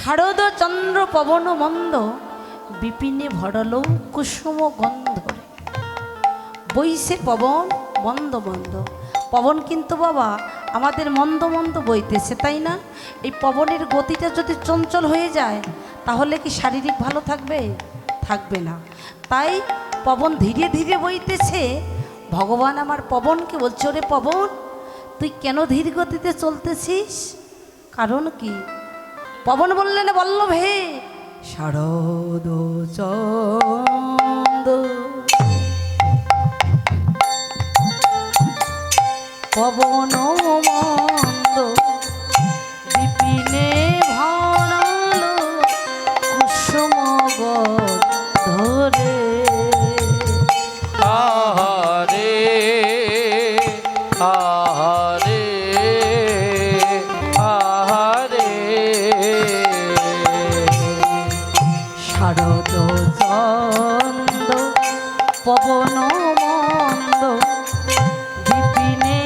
শারদ চন্দ্র পবন মন্দ বিপিনে ভরল কুসুম গন্ধ। বইছে পবন মন্দ মন্দ, পবন কিন্তু বাবা আমাদের মন্দ মন্দ বইতেছে, তাই না? এই পবনের গতিটা যদি চঞ্চল হয়ে যায় তাহলে কি শারীরিক ভালো থাকবে? থাকবে না। তাই পবন ধীরে ধীরে বইতেছে। ভগবান আমার পবনকে বলছে, ওরে পবন তুই কেন ধীর গতিতে চলতেছিস? কারণ কি? পবন বললেন, বল্লভে শারদ চন্দ্র পবন মন্দ বিপিনে ভরল কুসুম ধরে। আহারে আহারে আহারে শারদ চন্দ্র পবন মন্দ বিপিনে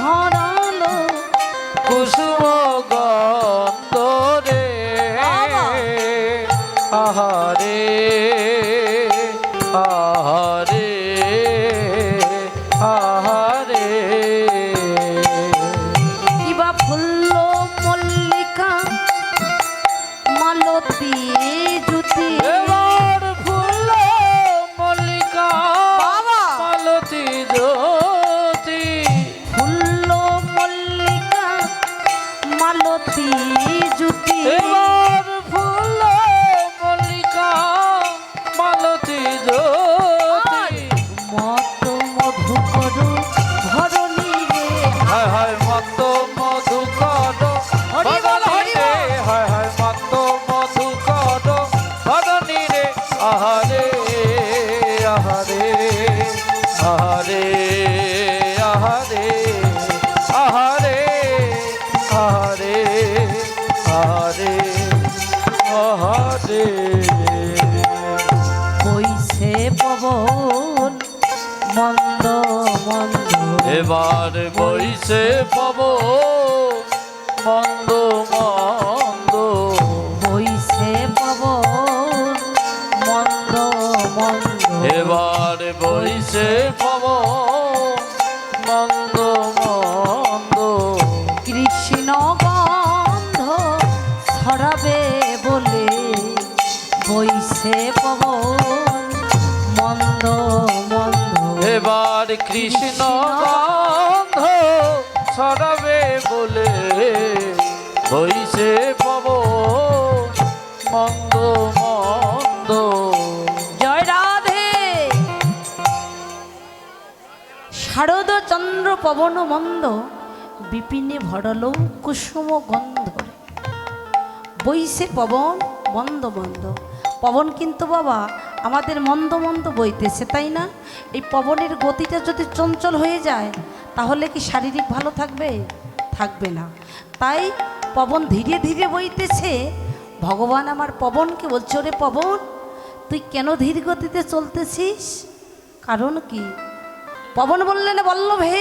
ভরল কুসুম গন্ধ রে। আহারে আহারে আহারে কিবা ফুল্ল মল্লিকা মালতী জ্যোতি। এবার ফুল মল্লিকা বাবা! মালতী জ্যোতি। ফুল্ল মল্লিকা মালতী জ্যোতি। এবার ফুল মল্লিকা মালতী জ্যোতি। মত মধুকর ধরণী রে। হায় হায় মত মধুকর হরি বল, হরি রে। বল। হায় হায় মত মধুকর ধরণী রে। আহারে আহারে আহারে আহারে আহারে আহারে আহারে আহারে বইছে পবন মন্দ মন্দ। এবার বইছে পব মন্দ মন্দ। বইছে পবন মন্দ মন্দ। এবার বইছে পব মন্দ মন্দ। কৃষ্ণ গন্ধ ছড়াবে বলে বইছে পবন মন্দ মন্দ। এবার কৃষ্ণ গন্ধ ছড়াবে বলে বইছে পব মন্দ মন্দ। জয় রাধে। শারদ চন্দ্র পবন মন্দ বিপিনে ভরল কুসুম গন্ধ। বইছে পবন মন্দ মন্দ, পবন কিন্তু বাবা আমাদের মন্দ মন্দ বইতেছে, তাই না? এই পবনের গতিটা যদি চঞ্চল হয়ে যায় তাহলে কি শারীরিক ভালো থাকবে? থাকবে না। তাই পবন ধীরে ধীরে বইতেছে। ভগবান আমার পবনকে বলছে, ওরে পবন তুই কেন ধীর গতিতে চলতেছিস? কারণ কি? পবন বললেন, বল্লভে